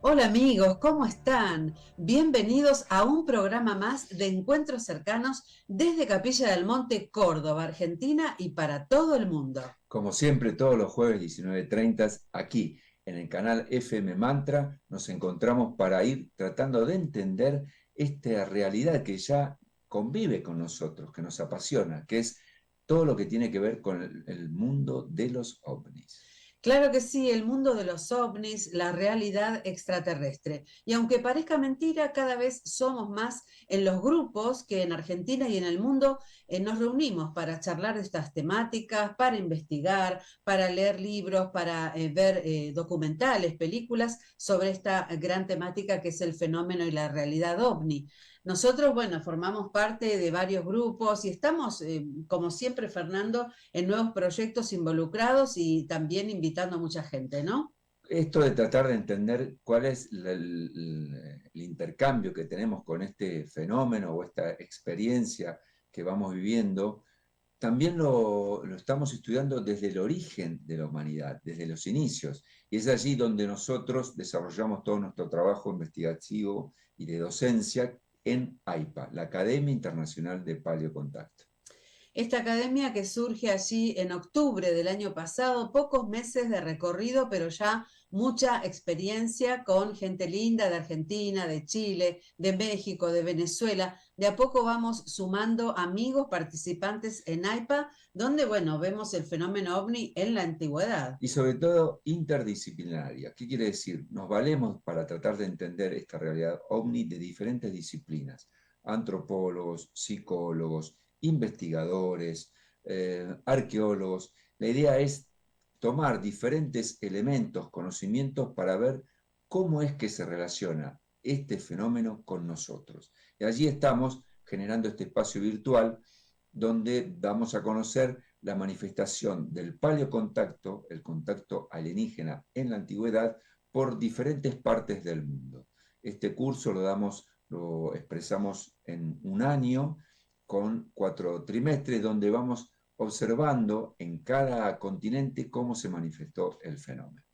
Hola amigos, ¿cómo están? Bienvenidos a un programa más de encuentros cercanos desde Capilla del Monte, Córdoba, Argentina y para todo el mundo. Como siempre, todos los jueves 19:30, aquí en el canal FM Mantra, nos encontramos para ir tratando de entender esta realidad que ya convive con nosotros, que nos apasiona, que es todo lo que tiene que ver con el mundo de los ovnis. Claro que sí, el mundo de los ovnis, la realidad extraterrestre. Y aunque parezca mentira, cada vez somos más en los grupos que en Argentina y en el mundo nos reunimos para charlar de estas temáticas, para investigar, para leer libros, para ver documentales, películas sobre esta gran temática que es el fenómeno y la realidad ovni. Nosotros, bueno, formamos parte de varios grupos y estamos, como siempre, Fernando, en nuevos proyectos involucrados y también invitando a mucha gente, ¿no? Esto de tratar de entender cuál es el intercambio que tenemos con este fenómeno o esta experiencia que vamos viviendo, también lo estamos estudiando desde el origen de la humanidad, desde los inicios. Y es allí donde nosotros desarrollamos todo nuestro trabajo investigativo y de docencia en AIPA, la Academia Internacional de Paleocontacto. Esta academia que surge allí en octubre del año pasado, pocos meses de recorrido, pero ya mucha experiencia con gente linda de Argentina, de Chile, de México, de Venezuela. De a poco vamos sumando amigos participantes en AIPA, donde, bueno, vemos el fenómeno ovni en la antigüedad. Y sobre todo interdisciplinaria. ¿Qué quiere decir? Nos valemos para tratar de entender esta realidad ovni de diferentes disciplinas, antropólogos, psicólogos, investigadores, arqueólogos. La idea es tomar diferentes elementos, conocimientos para ver cómo es que se relaciona este fenómeno con nosotros. Y allí estamos generando este espacio virtual donde damos a conocer la manifestación del paleocontacto, el contacto alienígena en la antigüedad, por diferentes partes del mundo. Este curso lo expresamos en un año con 4 trimestres, donde vamos observando en cada continente cómo se manifestó el fenómeno.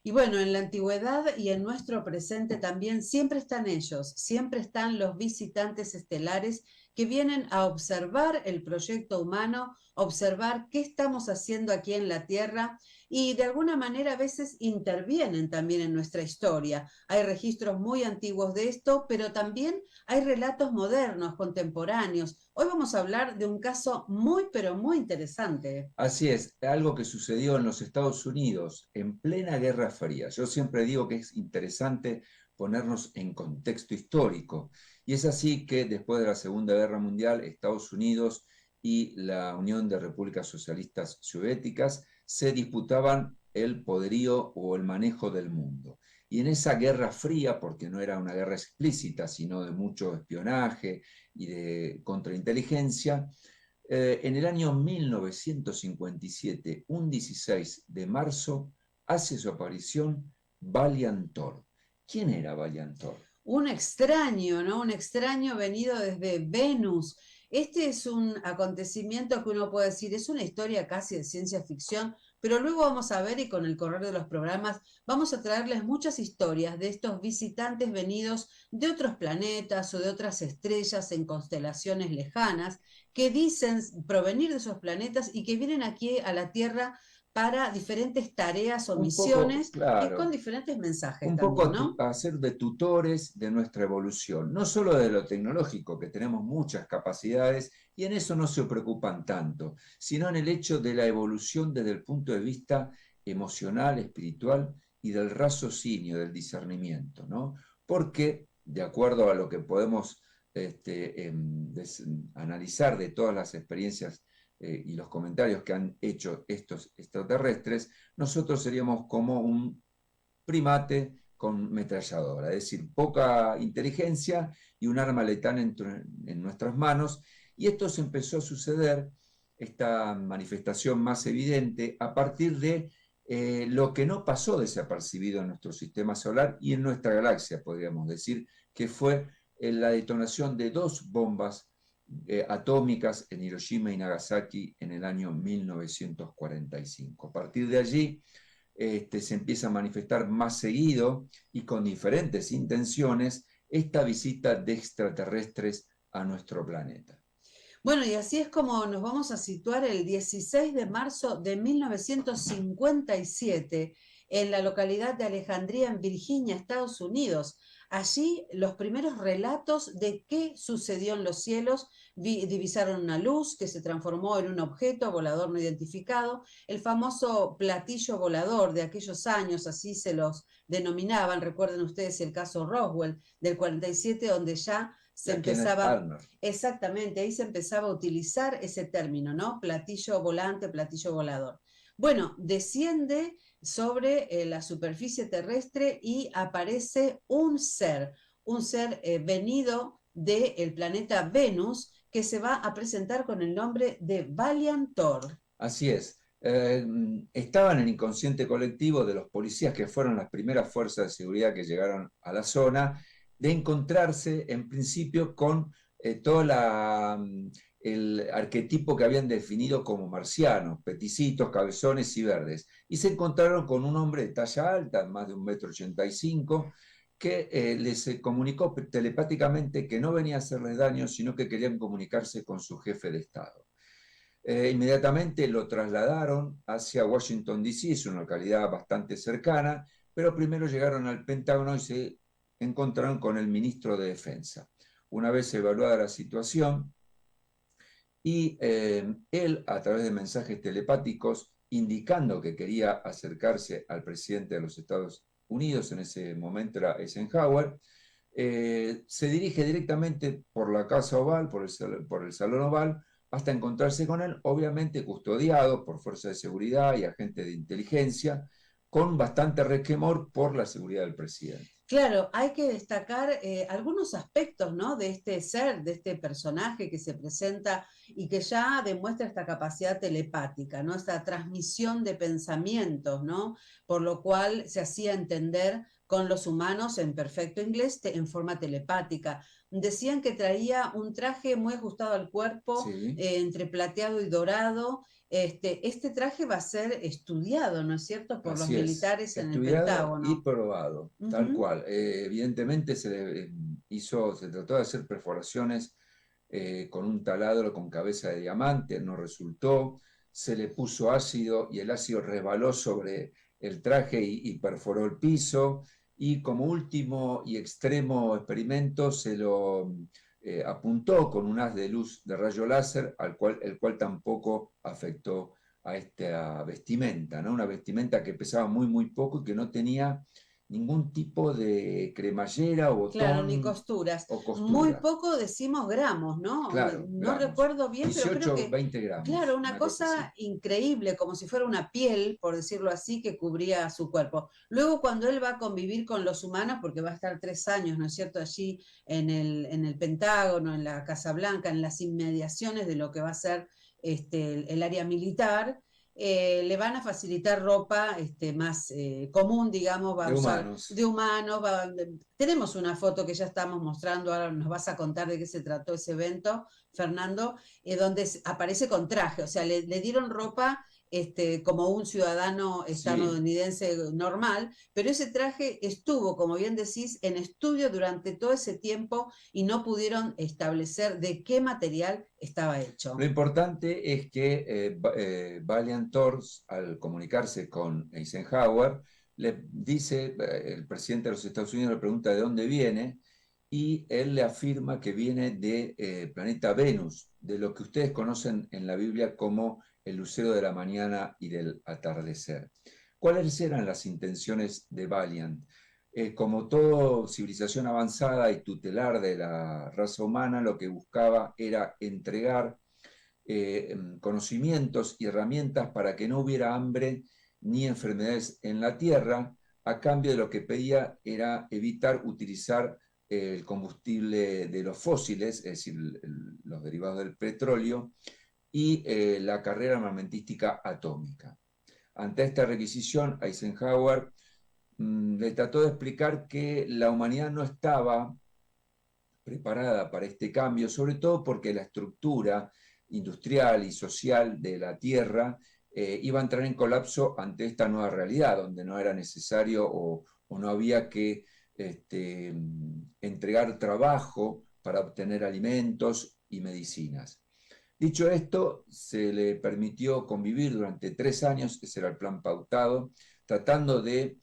Y bueno, en la antigüedad y en nuestro presente también siempre están ellos, siempre están los visitantes estelares que vienen a observar el proyecto humano, observar qué estamos haciendo aquí en la Tierra y de alguna manera a veces intervienen también en nuestra historia. Hay registros muy antiguos de esto, pero también hay relatos modernos, contemporáneos. Hoy vamos a hablar de un caso muy, pero muy interesante. Así es, algo que sucedió en los Estados Unidos en plena Guerra Fría. Yo siempre digo que es interesante ponernos en contexto histórico. Y es así que después de la Segunda Guerra Mundial, Estados Unidos y la Unión de Repúblicas Socialistas Soviéticas se disputaban el poderío o el manejo del mundo. Y en esa Guerra Fría, porque no era una guerra explícita, sino de mucho espionaje y de contrainteligencia, en el año 1957, un 16 de marzo, hace su aparición Valiantor. ¿Quién era Valiantor? Un extraño, ¿no? Un extraño venido desde Venus. Este es un acontecimiento que uno puede decir, es una historia casi de ciencia ficción, pero luego vamos a ver y con el correr de los programas vamos a traerles muchas historias de estos visitantes venidos de otros planetas o de otras estrellas en constelaciones lejanas que dicen provenir de esos planetas y que vienen aquí a la Tierra para diferentes tareas o Un poco, misiones con claro, diferentes mensajes un poco también, ¿no? a ser de tutores de nuestra evolución, no solo de lo tecnológico, que tenemos muchas capacidades y en eso no se preocupan tanto, sino en el hecho de la evolución desde el punto de vista emocional, espiritual y del raciocinio, del discernimiento, ¿no? Porque, de acuerdo a lo que podemos analizar de todas las experiencias y los comentarios que han hecho estos extraterrestres, nosotros seríamos como un primate con metralladora, es decir, poca inteligencia y un arma letal en nuestras manos. Y esto se empezó a suceder, esta manifestación más evidente, a partir de lo que no pasó desapercibido en nuestro sistema solar y en nuestra galaxia, podríamos decir, que fue la detonación de 2 bombas atómicas en Hiroshima y Nagasaki en el año 1945. A partir de allí, se empieza a manifestar más seguido y con diferentes intenciones esta visita de extraterrestres a nuestro planeta. Bueno, y así es como nos vamos a situar el 16 de marzo de 1957 en la localidad de Alejandría, en Virginia, Estados Unidos. Allí los primeros relatos de qué sucedió en los cielos divisaron una luz que se transformó en un objeto volador no identificado, el famoso platillo volador de aquellos años, así se los denominaban. Recuerden ustedes el caso Roswell del 47, donde ya se empezaba. Exactamente, ahí se empezaba a utilizar ese término, ¿no? Platillo volante, platillo volador. Bueno, desciende sobre la superficie terrestre y aparece un ser venido del planeta Venus, que se va a presentar con el nombre de Valiant Thor. Así es. Estaba en el inconsciente colectivo de los policías que fueron las primeras fuerzas de seguridad que llegaron a la zona, de encontrarse en principio con todo el arquetipo que habían definido como marcianos, peticitos, cabezones y verdes. Y se encontraron con un hombre de talla alta, más de 1,85 m, que les comunicó telepáticamente que no venía a hacerles daño, sino que querían comunicarse con su jefe de Estado. Inmediatamente lo trasladaron hacia Washington, D.C., es una localidad bastante cercana, pero primero llegaron al Pentágono y se encontraron con el ministro de Defensa. Una vez evaluada la situación, y él, a través de mensajes telepáticos, indicando que quería acercarse al presidente de los Estados Unidos, en ese momento era Eisenhower, se dirige directamente por la Casa Oval, por el Salón Oval, hasta encontrarse con él, obviamente custodiado por fuerzas de seguridad y agentes de inteligencia, con bastante resquemor por la seguridad del presidente. Claro, hay que destacar algunos aspectos, ¿no? De este ser, de este personaje que se presenta y que ya demuestra esta capacidad telepática, ¿no? Esta transmisión de pensamientos, ¿no? Por lo cual se hacía entender con los humanos en perfecto inglés en forma telepática. Decían que traía un traje muy ajustado al cuerpo, Sí. entre plateado y dorado. Este traje va a ser estudiado, ¿no es cierto?, por los Así es, militares en el estudiado y Pentágono. probado, tal cual. Evidentemente se trató de hacer perforaciones con un taladro con cabeza de diamante, no resultó, se le puso ácido y el ácido resbaló sobre el traje y perforó el piso, y como último y extremo experimento se lo apuntó con un haz de luz de rayo láser, el cual tampoco afectó a esta vestimenta, ¿no? Una vestimenta que pesaba muy, muy poco y que no tenía ningún tipo de cremallera o Claro, ni botón costuras. o Muy costura. poco decimos gramos, ¿no? Claro, No gramos. recuerdo bien, pero creo 18 o que, 20 claro, gramos, una una cosa así. cosa increíble, como si fuera una piel, por decirlo así, que cubría su cuerpo. Luego, cuando él va a convivir con los humanos, porque va a estar 3 años, ¿no es cierto?, allí en el Pentágono, en la Casa Blanca, en las inmediaciones de lo que va a ser el área militar. Le van a facilitar ropa más común, digamos, va a De usar humanos. de humanos. Tenemos una foto que ya estamos mostrando, ahora nos vas a contar de qué se trató ese evento, Fernando, donde aparece con traje, o sea, le dieron ropa como un ciudadano Sí, estadounidense normal, pero ese traje estuvo, como bien decís, en estudio durante todo ese tiempo y no pudieron establecer de qué material estaba lo hecho. importante es que Valiant Thors, al comunicarse con Eisenhower, le dice, el presidente de los Estados Unidos le pregunta de dónde viene, y él le afirma que viene del planeta Venus, de lo que ustedes conocen en la Biblia como el lucero de la mañana y del atardecer. ¿Cuáles eran las intenciones de Valiant? Como toda civilización avanzada y tutelar de la raza humana, lo que buscaba era entregar conocimientos y herramientas para que no hubiera hambre ni enfermedades en la tierra. A cambio de lo que pedía era evitar utilizar el combustible de los fósiles, es decir, los derivados del petróleo, y la carrera armamentística atómica. Ante esta requisición, Eisenhower le trató de explicar que la humanidad no estaba preparada para este cambio, sobre todo porque la estructura industrial y social de la Tierra iba a entrar en colapso ante esta nueva realidad, donde no era necesario o no había que entregar trabajo para obtener alimentos y medicinas. Dicho esto, se le permitió convivir durante 3 años, ese era el plan pautado, tratando de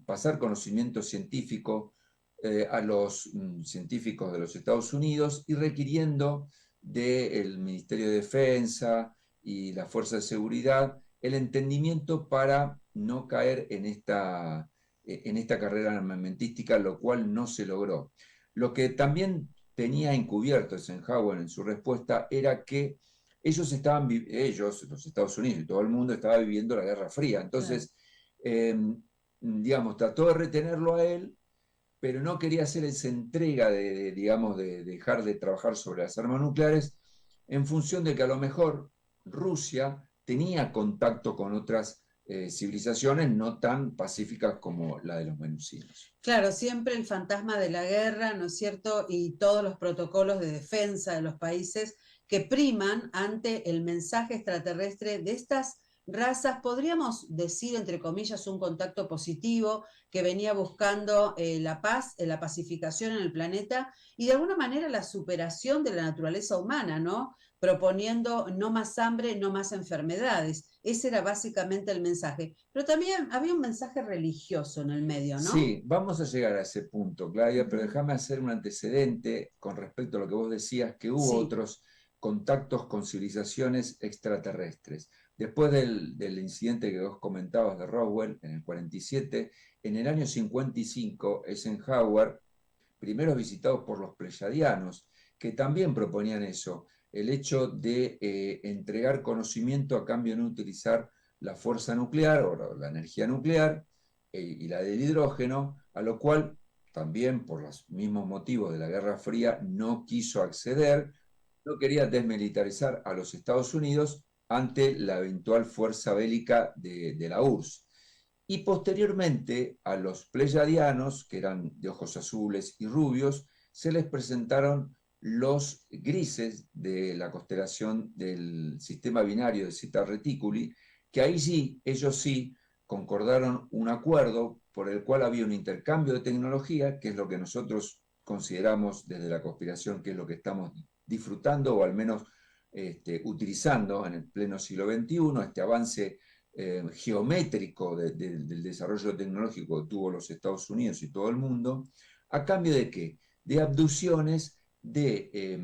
pasar conocimiento científico a los científicos de los Estados Unidos y requiriendo del Ministerio de Defensa y la Fuerza de Seguridad el entendimiento para no caer en esta carrera armamentística, lo cual no se logró. Lo que también tenía encubierto Eisenhower en su respuesta era que ellos, los Estados Unidos y todo el mundo estaba viviendo la Guerra Fría. Entonces, digamos, trató de retenerlo a él, pero no quería hacer esa entrega digamos, de dejar de trabajar sobre las armas nucleares en función de que a lo mejor Rusia tenía contacto con otras civilizaciones no tan pacíficas como la de los menusinos. Claro, siempre el fantasma de la guerra, ¿no es cierto? Y todos los protocolos de defensa de los países que priman ante el mensaje extraterrestre de estas razas, podríamos decir, entre comillas, un contacto positivo que venía buscando la paz, la pacificación en el planeta y de alguna manera la superación de la naturaleza humana, ¿no? Proponiendo no más hambre, no más enfermedades. Ese era básicamente el mensaje. Pero también había un mensaje religioso en el medio, ¿no? Sí, vamos a llegar a ese punto, Claudia, pero déjame hacer un antecedente con respecto a lo que vos decías, que hubo Sí, otros contactos con civilizaciones extraterrestres. Después del incidente que vos comentabas de Roswell en el 47, en el año 55, Eisenhower, primero visitados por los pleyadianos, que también proponían eso, el hecho de entregar conocimiento a cambio de no utilizar la fuerza nuclear o la energía nuclear y la del hidrógeno, a lo cual también por los mismos motivos de la Guerra Fría no quiso acceder, no quería desmilitarizar a los Estados Unidos ante la eventual fuerza bélica de la URSS. Y posteriormente a los pleyadianos, que eran de ojos azules y rubios, se les presentaron los grises de la constelación del sistema binario de Zeta Reticuli, que ahí sí, ellos sí, concordaron un acuerdo por el cual había un intercambio de tecnología, que es lo que nosotros consideramos desde la conspiración, que es lo que estamos disfrutando o al menos utilizando en el pleno siglo XXI, este avance geométrico del desarrollo tecnológico que tuvo los Estados Unidos y todo el mundo, ¿a cambio de qué? De abducciones de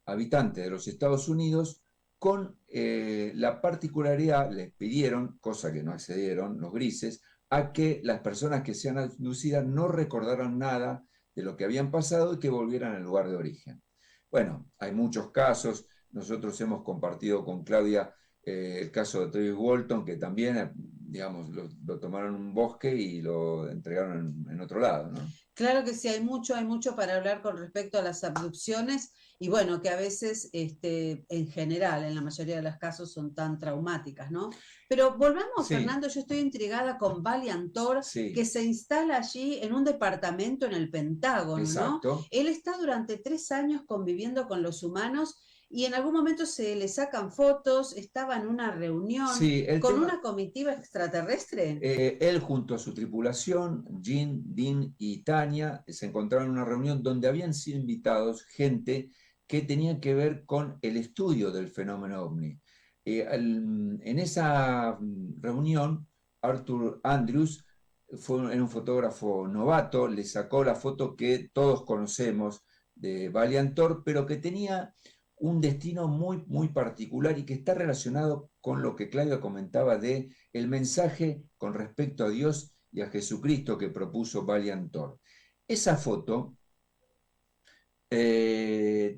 habitantes de los Estados Unidos con la particularidad, les pidieron, cosa que no accedieron los grises, a que las personas que sean abducidas no recordaran nada de lo que habían pasado y que volvieran al lugar de origen. Bueno, hay muchos casos, nosotros hemos compartido con Claudia el caso de Travis Walton, que también, digamos, lo tomaron en un bosque y lo entregaron en otro lado, ¿no? claro que sí, hay mucho para hablar con respecto a las abducciones y bueno, que a veces, en general, en la mayoría de los casos son tan traumáticas, ¿no? Pero volvamos, Sí, Fernando, yo estoy intrigada con Valiantor, que sí, se instala allí en un departamento en el Pentágono, ¿no? exacto. Él está durante 3 años conviviendo con los humanos y en algún momento se le sacan fotos, estaba en una reunión Sí, el con tema, una comitiva extraterrestre. él junto a su tripulación, Jean, Dean y Tania, se encontraron en una reunión donde habían sido invitados gente que tenía que ver con el estudio del fenómeno ovni. En esa reunión, Arthur Andrews era un fotógrafo novato, le sacó la foto que todos conocemos de Valiantor, pero que tenía un destino muy, muy particular y que está relacionado con lo que Claudia comentaba de el mensaje con respecto a Dios y a Jesucristo que propuso Valiantor. Esa foto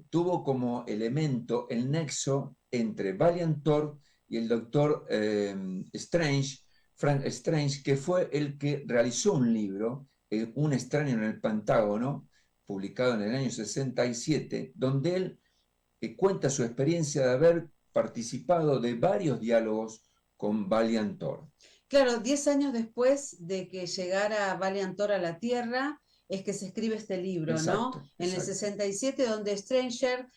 tuvo como elemento el nexo entre Valiantor y el doctor Strange, Frank Strange, que fue el que realizó un libro, Un extraño en el Pentágono, publicado en el año 67, donde él cuenta su experiencia de haber participado de varios diálogos con Valiantor. Claro, 10 años después de que llegara Valiantor a la Tierra, es que se escribe este libro, ¿no? Exacto, En el exacto. 67, donde Stranger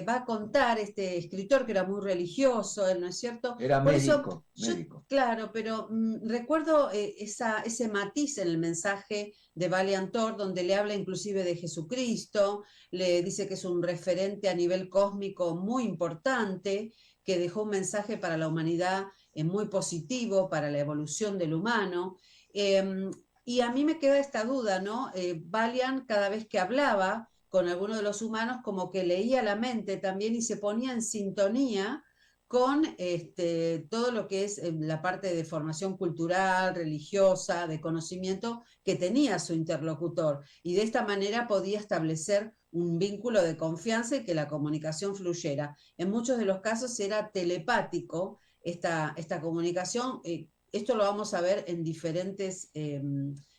va a contar, este escritor que era muy religioso, ¿no es cierto? Era Por eso médico, yo, médico. claro, pero recuerdo ese matiz en el mensaje de Valiant Thor, donde le habla inclusive de Jesucristo, le dice que es un referente a nivel cósmico muy importante, que dejó un mensaje para la humanidad muy positivo, para la evolución del humano. Eh, y a mí me queda esta duda, ¿no? Valiant cada vez que hablaba con alguno de los humanos, como que leía la mente también y se ponía en sintonía con todo lo que es la parte de formación cultural, religiosa, de conocimiento que tenía su interlocutor. Y de esta manera podía establecer un vínculo de confianza y que la comunicación fluyera. En muchos de los casos era telepático esta comunicación. Esto lo vamos a ver en diferentes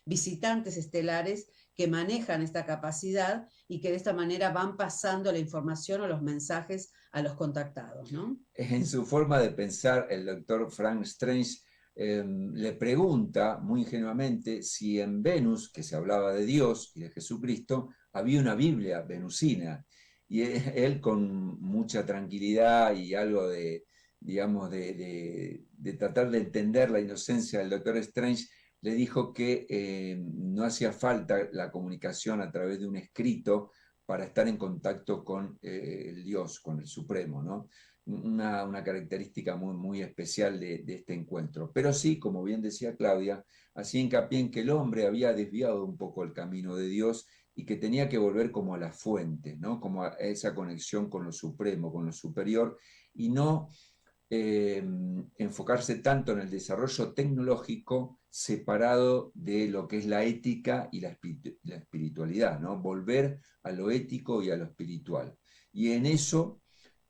visitantes estelares que manejan esta capacidad y que de esta manera van pasando la información o los mensajes a los contactados, ¿no? En su forma de pensar, el doctor Frank Strange le pregunta muy ingenuamente si en Venus, que se hablaba de Dios y de Jesucristo, había una Biblia venusina. Y él con mucha tranquilidad y algo de, digamos, de tratar de entender la inocencia del doctor Strange, le dijo que no hacía falta la comunicación a través de un escrito para estar en contacto con el Dios, con el Supremo, ¿no? Una característica muy, muy especial de este encuentro. Pero sí, como bien decía Claudia, hacía hincapié en que el hombre había desviado un poco el camino de Dios y que tenía que volver como a la fuente, ¿no? Como a esa conexión con lo supremo, con lo superior, y no enfocarse tanto en el desarrollo tecnológico separado de lo que es la ética y la espiritualidad, ¿no? Volver a lo ético y a lo espiritual. Y en eso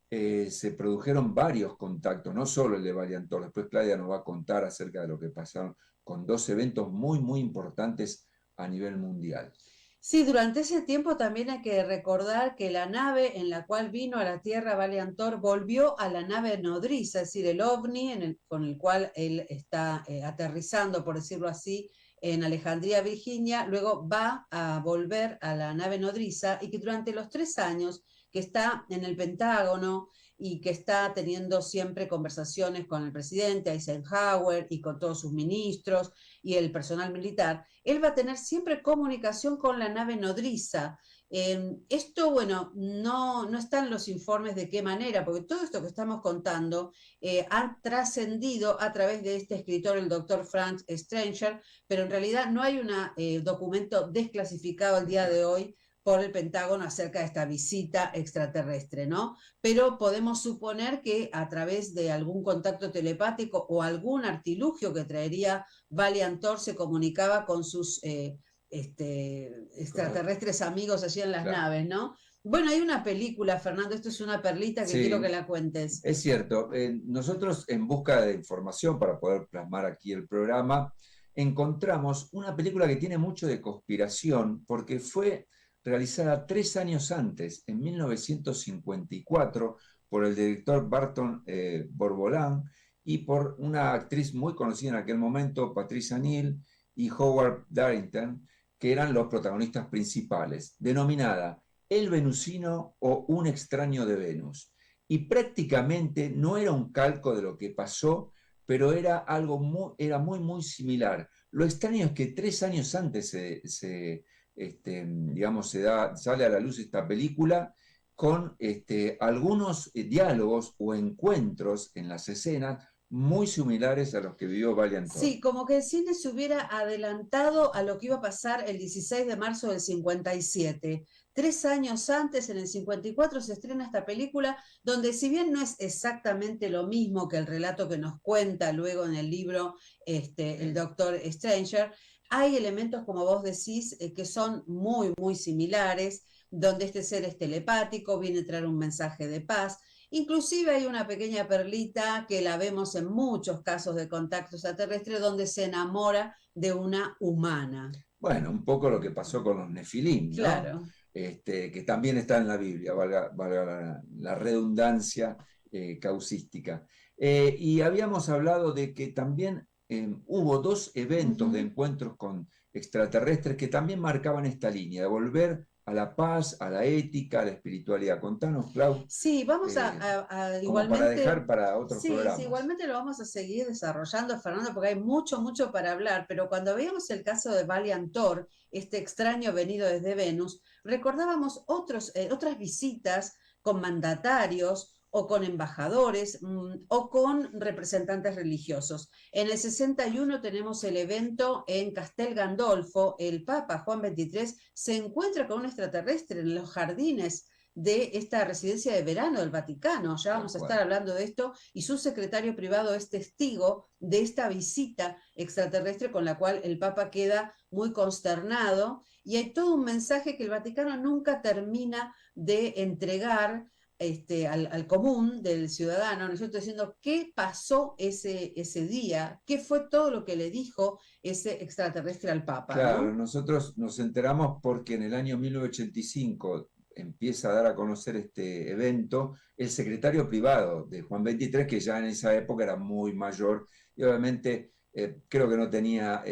se produjeron varios contactos, no solo el de Valiantor. Después Claudia nos va a contar acerca de lo que pasaron con dos eventos muy, muy importantes a nivel mundial. Sí, durante ese tiempo también hay que recordar que la nave en la cual vino a la Tierra Valiantor volvió a la nave nodriza, es decir, el ovni con el cual él está aterrizando, por decirlo así, en Alejandría, Virginia, luego va a volver a la nave nodriza y que durante los 3 años que está en el Pentágono y que está teniendo siempre conversaciones con el presidente Eisenhower y con todos sus ministros y el personal militar, él va a tener siempre comunicación con la nave nodriza. Esto, bueno, no están los informes de qué manera, porque todo esto que estamos contando ha trascendido a través de este escritor, el doctor Frank Stranger, pero en realidad no hay un documento desclasificado el día de hoy por el Pentágono acerca de esta visita extraterrestre, ¿no? Pero podemos suponer que a través de algún contacto telepático o algún artilugio que traería Valiantor se comunicaba con sus extraterrestres amigos allí en las Claro. naves, ¿no? Bueno, hay una película, Fernando, esto es una perlita que quiero que Sí, la cuentes. es cierto. Nosotros en busca de información para poder plasmar aquí el programa, encontramos una película que tiene mucho de conspiración porque fue realizada 3 años antes, en 1954, por el director Barton Borbolán y por una actriz muy conocida en aquel momento, Patricia Neal y Howard Darrington, que eran los protagonistas principales, denominada El Venusino o Un extraño de Venus. Y prácticamente no era un calco de lo que pasó, pero era algo era muy, muy similar. Lo extraño es que 3 años antes digamos, sale a la luz esta película con algunos diálogos o encuentros en las escenas muy similares a los que vivió Valiant Thor. Sí, como que el cine se hubiera adelantado a lo que iba a pasar el 16 de marzo del 57. 3 años antes, en el 54, se estrena esta película, donde si bien no es exactamente lo mismo que el relato que nos cuenta luego en el libro el Doctor Stranger, hay elementos, como vos decís, que son muy, muy similares, donde este ser es telepático, viene a traer un mensaje de paz. Inclusive hay una pequeña perlita que la vemos en muchos casos de contacto extraterrestre donde se enamora de una humana. Bueno, un poco lo que pasó con los Nefilim, ¿no? Claro. Que también está en la Biblia, valga la redundancia causística. Y habíamos hablado de que también hubo dos eventos de Ujú. encuentros con extraterrestres que también marcaban esta línea de volver a la paz, a la ética, a la espiritualidad. Contanos, Clau, Sí, vamos como para dejar igualmente, para otros sí, sí, programas. igualmente lo vamos a seguir desarrollando, Fernando, porque hay mucho, mucho para hablar, pero cuando veíamos el caso de Valiant Thor, este extraño venido desde Venus, recordábamos otras visitas con mandatarios o con embajadores o con representantes religiosos. En el 61 tenemos el evento en Castel Gandolfo, el Papa Juan XXIII se encuentra con un extraterrestre en los jardines de esta residencia de verano del Vaticano. Ya Tal vamos a estar cual. hablando de esto y su secretario privado es testigo de esta visita extraterrestre con la cual el Papa queda muy consternado y hay todo un mensaje que el Vaticano nunca termina de entregar al común del ciudadano, ¿no es cierto? Diciendo qué pasó ese día, qué fue todo lo que le dijo ese extraterrestre al Papa, Claro, ¿no? nosotros nos enteramos porque en el año 1985 empieza a dar a conocer este evento el secretario privado de Juan XXIII, que ya en esa época era muy mayor y obviamente creo que no tenía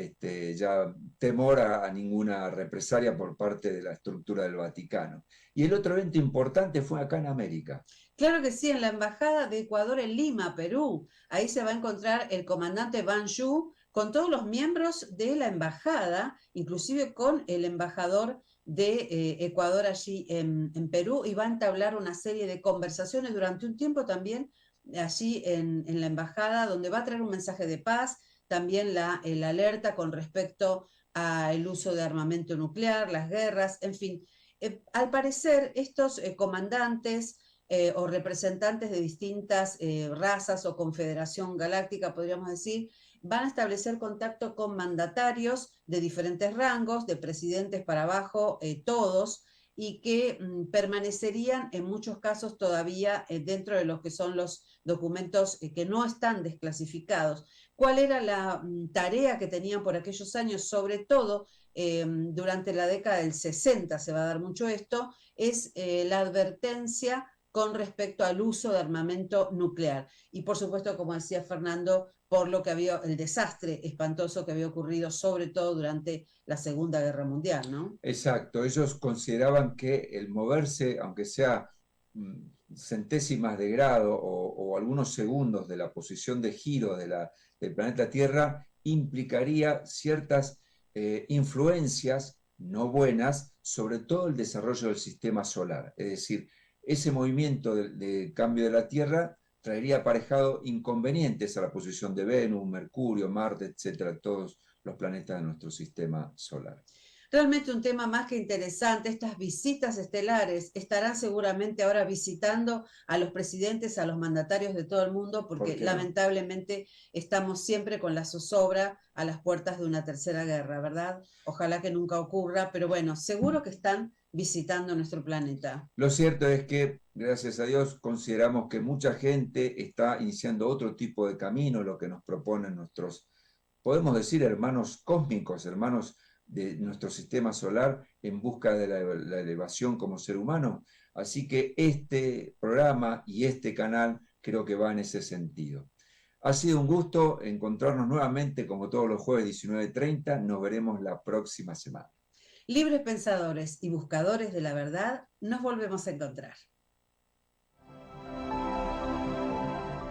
ya temor a ninguna represalia por parte de la estructura del Vaticano. Y el otro evento importante fue acá en América. Claro que sí, en la Embajada de Ecuador en Lima, Perú. Ahí se va a encontrar el comandante Ban Yu con todos los miembros de la embajada, inclusive con el embajador de Ecuador allí en Perú, y va a entablar una serie de conversaciones durante un tiempo también allí en la embajada, donde va a traer un mensaje de paz, también el alerta con respecto al uso de armamento nuclear, las guerras, en fin. Al parecer, estos comandantes o representantes de distintas razas o confederación galáctica, podríamos decir, van a establecer contacto con mandatarios de diferentes rangos, de presidentes para abajo, todos, y que permanecerían en muchos casos todavía dentro de lo que son los documentos que no están desclasificados. ¿Cuál era la tarea que tenían por aquellos años? Sobre todo durante la década del 60 se va a dar mucho esto, es la advertencia con respecto al uso de armamento nuclear. Y por supuesto, como decía Fernando, por lo que había, el desastre espantoso que había ocurrido, sobre todo durante la Segunda Guerra Mundial, ¿no? Exacto, ellos consideraban que el moverse, aunque sea centésimas de grado o algunos segundos de la posición de giro del planeta Tierra, implicaría ciertas influencias no buenas sobre todo el desarrollo del sistema solar. Es decir, ese movimiento de cambio de la Tierra traería aparejado inconvenientes a la posición de Venus, Mercurio, Marte, etcétera, todos los planetas de nuestro sistema solar. Realmente un tema más que interesante. Estas visitas estelares estarán seguramente ahora visitando a los presidentes, a los mandatarios de todo el mundo, ¿Por porque qué no? lamentablemente estamos siempre con la zozobra a las puertas de una tercera guerra, ¿verdad? Ojalá que nunca ocurra, pero bueno, seguro que están visitando nuestro planeta. Lo cierto es que, gracias a Dios, consideramos que mucha gente está iniciando otro tipo de camino, lo que nos proponen nuestros, podemos decir, hermanos cósmicos, hermanos de nuestro sistema solar en busca de la elevación como ser humano. Así que este programa y este canal creo que va en ese sentido. Ha sido un gusto encontrarnos nuevamente, como todos los jueves 19:30. Nos veremos la próxima semana. Libres pensadores y buscadores de la verdad, nos volvemos a encontrar.